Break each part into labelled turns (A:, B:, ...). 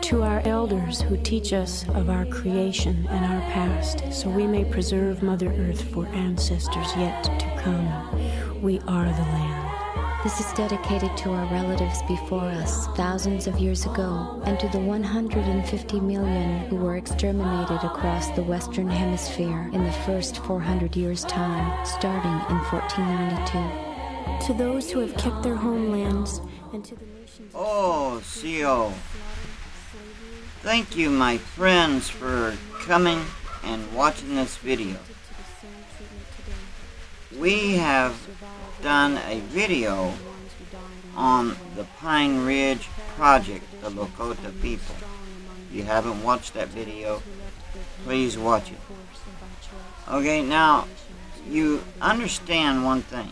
A: To our elders who teach us of our creation and our past, so we may preserve Mother Earth for ancestors yet to come, we are the land.
B: This is dedicated to our relatives before us, thousands of years ago, and to the 150 million who were exterminated across the Western Hemisphere in the first 400 years' time, starting in 1492.
A: To those who have kept their homelands, and to the nations...
C: Oh, CO. Thank you, my friends, for coming and watching this video. We have done a video on the Pine Ridge Project, the Lakota people. If you haven't watched that video, please watch it. Okay, now, you understand one thing.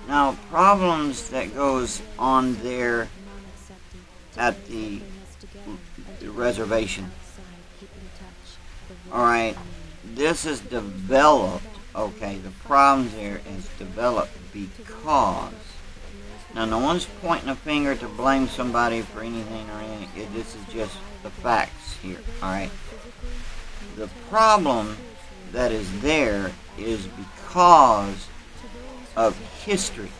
C: Now, problems that goes on there at the reservation. Alright, this is developed, okay, the problems there is developed because, now no one's pointing a finger to blame somebody for anything or anything, this is just the facts here, alright. The problem that is there is because of history,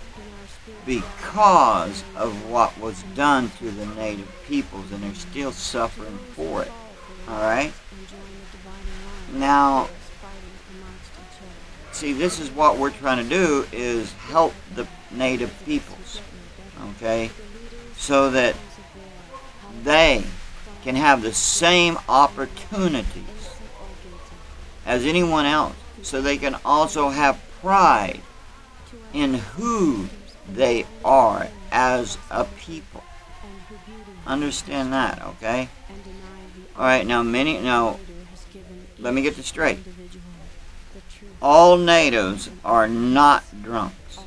C: because of what was done to the native peoples, and they're still suffering for it. Alright? Now, see, this is what we're trying to do, is help the native peoples. Okay? So that they can have the same opportunities as anyone else. So they can also have pride in who they are as a people. Understand that, okay? Alright, now let me get this straight. All natives are not drunks.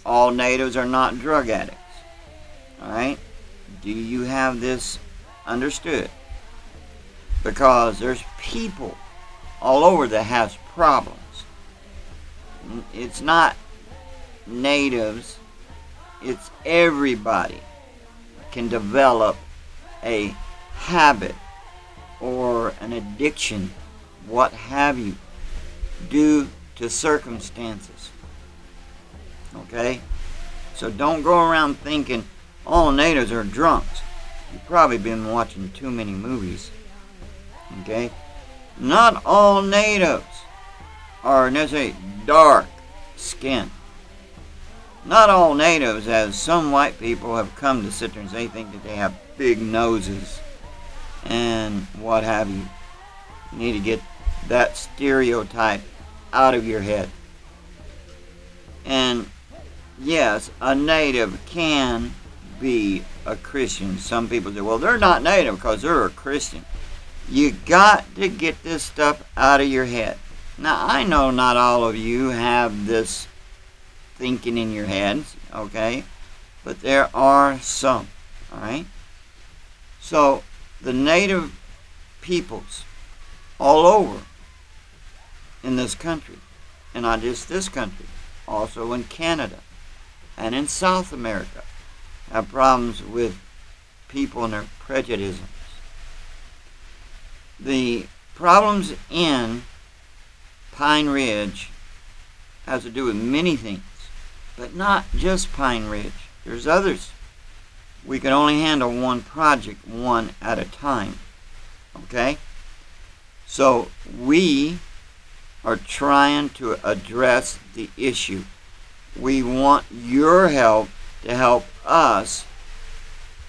C: All natives are not drug addicts. Alright? Do you have this understood? Because there's people all over that has problems. It's not natives, it's everybody can develop a habit or an addiction, what have you, due to circumstances. Okay? So don't go around thinking all natives are drunks. You've probably been watching too many movies. Okay? Not all natives are necessarily dark skin. Not all natives, as some white people have come to sit there and say, think that they have big noses and what have you. You need to get that stereotype out of your head. And yes, a native can be a Christian. Some people say, well, they're not native because they're a Christian. You got to get this stuff out of your head. Now, I know not all of you have this thinking in your heads, okay? But there are some, alright? So, the native peoples all over in this country, and not just this country, also in Canada and in South America, have problems with people and their prejudices. The problems in Pine Ridge has to do with many things, but not just Pine Ridge. There's others. We can only handle one project, one at a time. Okay? So we are trying to address the issue. We want your help to help us,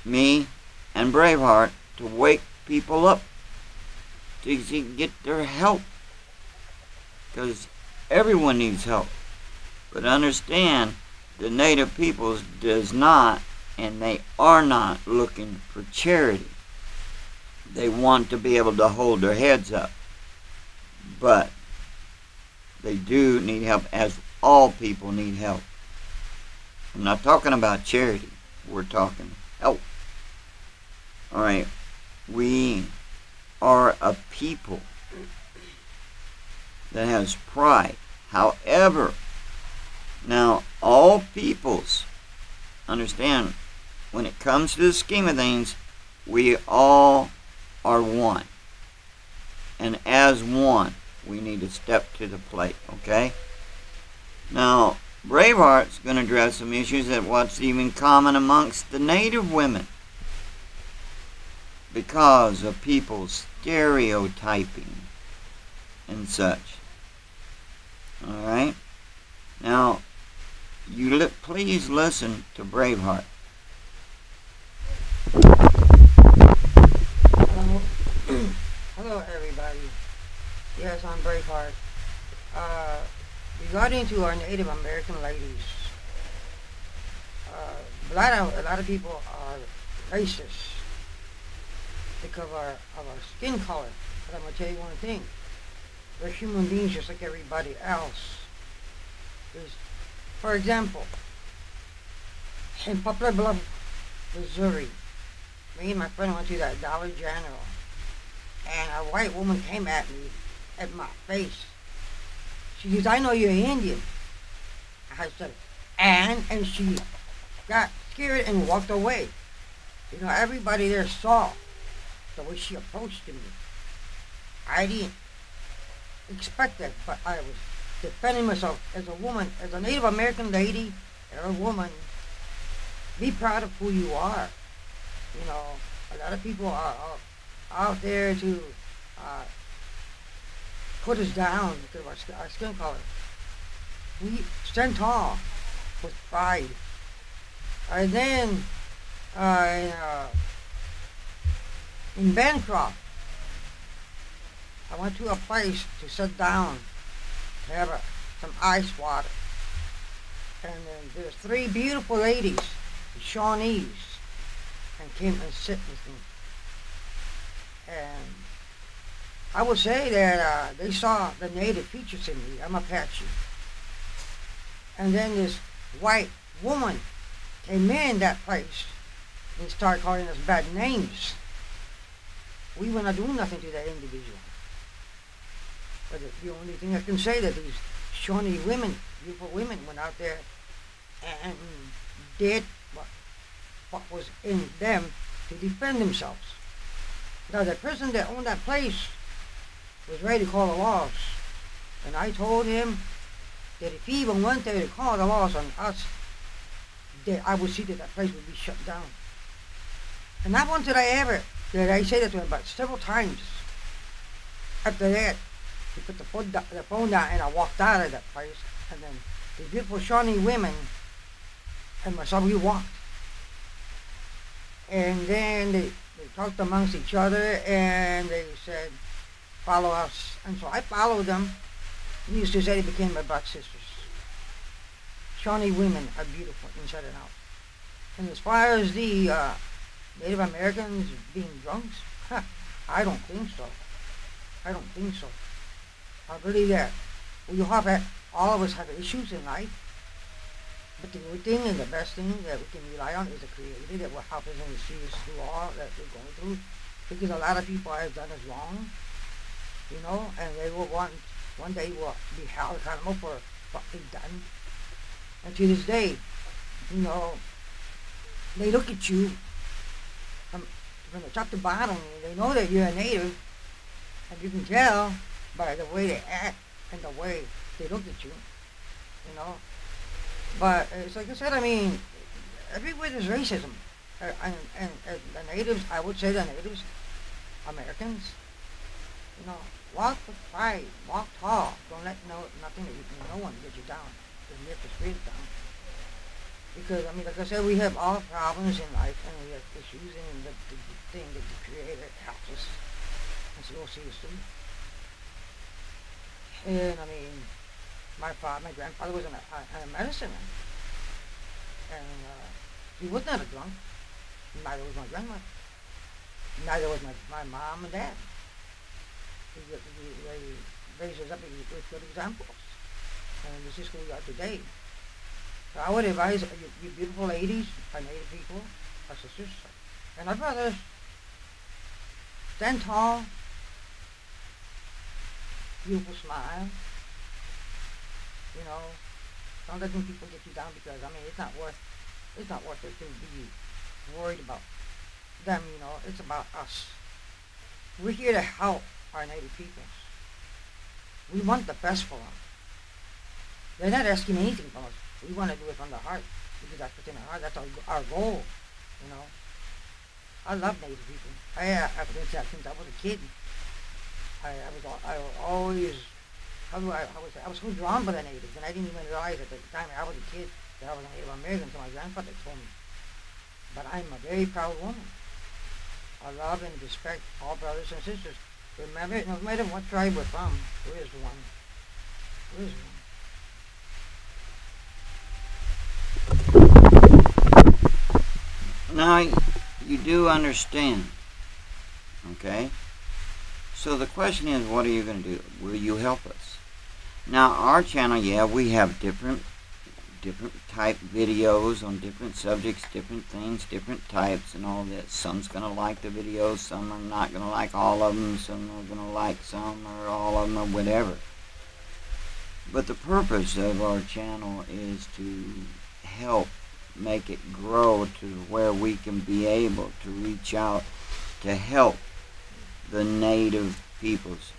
C: me and Braveheart, to wake people up, to get their help. Because everyone needs help. But understand, the native peoples does not, and they are not looking for charity. They want to be able to hold their heads up. But they do need help, as all people need help. I'm not talking about charity. We're talking help. Alright, we are a people that has pride. However, now all peoples, understand, when it comes to the scheme of things, We all are one. And as one, we need to step to the plate, okay? Now, Braveheart's going to address some issues that what's even common amongst the Native women because of people's stereotyping and such. All right? Now, please listen to Braveheart.
D: Hello, everybody. Yes, I'm Braveheart. Regarding to our Native American ladies, a lot of people are racist because of our skin color. But I'm gonna tell you one thing: we're human beings just like everybody else. For example, in Poplar Bluff, Missouri, me and my friend went to that Dollar General, and a white woman came at me, at my face. She goes, "I know you're Indian." I said, and she got scared and walked away. You know, everybody there saw the way she approached me. I didn't expect that, but I was defending myself as a woman, as a Native American lady, or a woman. Be proud of who you are. You know, a lot of people are out there to put us down because of our skin color. We stand tall with pride. And then in Bancroft, I went to a place to sit down, to have some ice water. And then there's three beautiful ladies, the Shawnees, and came and sit with me. And I would say that they saw the native features in me. I'm Apache. And then this white woman came in that place and started calling us bad names. We were not doing nothing to that individual. But the only thing I can say that these Shawnee women, beautiful women, went out there and did what was in them to defend themselves. Now the person that owned that place was ready to call the laws. And I told him that if he even went there to call the laws on us, that I would see that that place would be shut down. And not once did I say that to him, but several times. After that, he put the phone down and I walked out of that place. And then the beautiful Shawnee women and myself, we walked. And then they talked amongst each other and they said, "Follow us." And so I followed them. Needless to say, they became my black sisters. Shawnee women are beautiful inside and out. And as far as the Native Americans being drunks, I don't think so. I don't think so. I believe that all of us have issues in life, but the good thing and the best thing that we can rely on is the Creator that will help us and see us through all that we're going through. Because a lot of people have done us wrong, you know, and they will one day will be held accountable for what they've done. And to this day, you know, they look at you from the top to bottom, and they know that you're a native, and you can tell by the way they act and the way they look at you, you know. But it's like I said, I mean, everywhere there's racism. And the natives, I would say the natives, Americans, you know, walk with pride, walk tall. Don't let nothing that no one get you down. Because you have to straight down. Because, I mean, like I said, we have all problems in life and we have issues, and the thing that the Creator helps us. And so we'll see us through. And, I mean, my grandfather was a medicine man. And he was not a drunk. Neither was my grandmother. Neither was my mom and dad. They raised us up with good examples. And this is who we are today. So I would advise you beautiful ladies, our native people, our sisters, and our brothers, stand tall, beautiful smile. You know, don't let them people get you down because, I mean, it's not worth it to be worried about them, it's about us. We're here to help our Native peoples. We want the best for them. They're not asking anything from us. We want to do it from the heart, because that's what's in our heart. That's our goal, I love Native people. I've been since I was a kid. I was always, I was so drawn by the natives, and I didn't even realize at the time I was a kid that I was a Native American until my grandfather told me. But I'm a very proud woman. I love and respect all brothers and sisters. Remember, no matter what tribe we're from, there is one. There is one.
C: Now, you do understand, okay? So the question is, what are you going to do? Will you help us? Now, our channel, yeah, we have different type videos on different subjects, different things, different types and all that. Some's going to like the videos, some are not going to like all of them, some are going to like some or all of them or whatever. But the purpose of our channel is to help make it grow to where we can be able to reach out to help the Native peoples.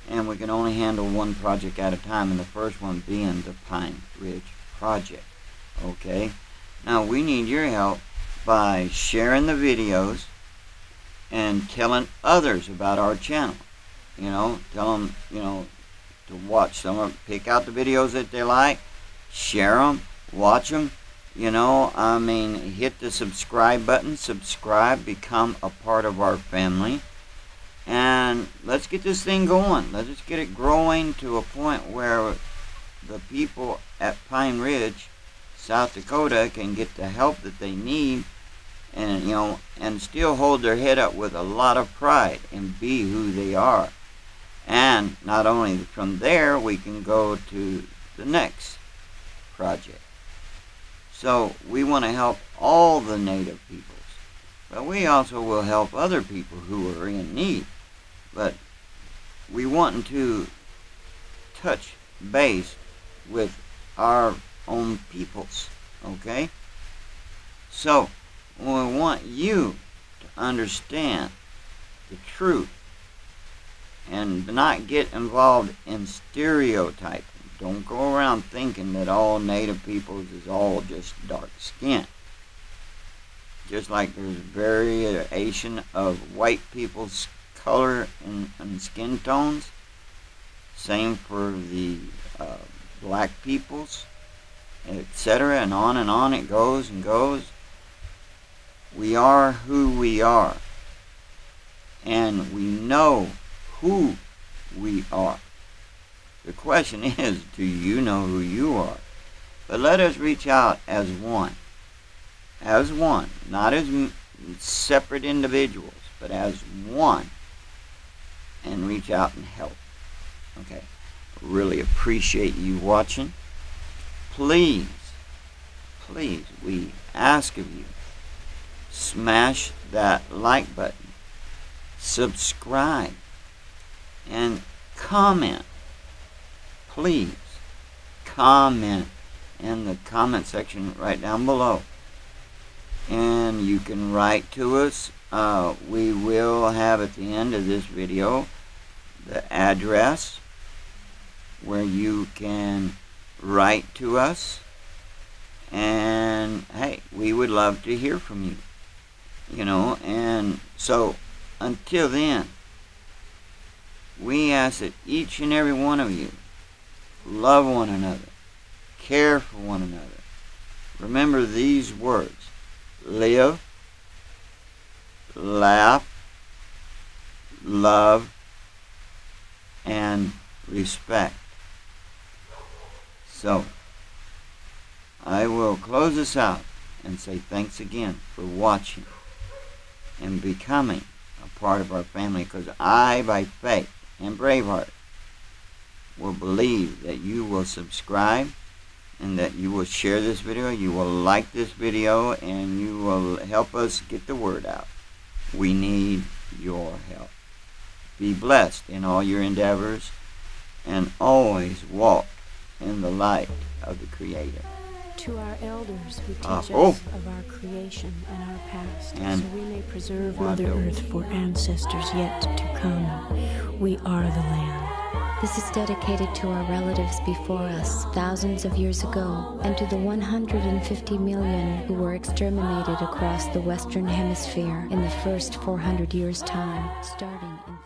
C: And we can only handle one project at a time, and the first one being the Pine Ridge Project. Okay? Now we need your help by sharing the videos and telling others about our channel. Tell them, to watch some of, pick out the videos that they like, share them, watch them. Hit the subscribe button, subscribe, become a part of our family, and let's get this thing going. Let's just get it growing to a point where the people at Pine Ridge, South Dakota, can get the help that they need, and and still hold their head up with a lot of pride and be who they are. And not only from there, we can go to the next project. So we want to help all the Native peoples, but we also will help other people who are in need. But we want to touch base with our own peoples, okay? So we want you to understand the truth and not get involved in stereotyping. Don't go around thinking that all Native peoples is all just dark skin. Just like there's variation of white people's color and skin tones. Same for the black peoples, etc. And on it goes and goes. We are who we are. And we know who we are. The question is, do you know who you are? But let us reach out as one. As one. Not as separate individuals, but as one. And reach out and help. Okay. Really appreciate you watching. Please, we ask of you, smash that like button. Subscribe. And comment. Please comment in the comment section right down below. And you can write to us. We will have at the end of this video the address where you can write to us. And hey, we would love to hear from you. And so until then, we ask that each and every one of you love one another, care for one another. Remember these words: live, laugh, love, and respect. So, I will close this out and say thanks again for watching and becoming a part of our family, because I, by faith and braveheart, will believe that you will subscribe and that you will share this video, you will like this video, and you will help us get the word out. We need your help. Be blessed in all your endeavors and always walk in the light of the Creator.
A: To our elders who teach us of our creation and our past,
C: And
A: so we may preserve Mother Earth for ancestors yet to come. We are the land.
B: This is dedicated to our relatives before us, thousands of years ago, and to the 150 million who were exterminated across the Western Hemisphere in the first 400 years' time, starting in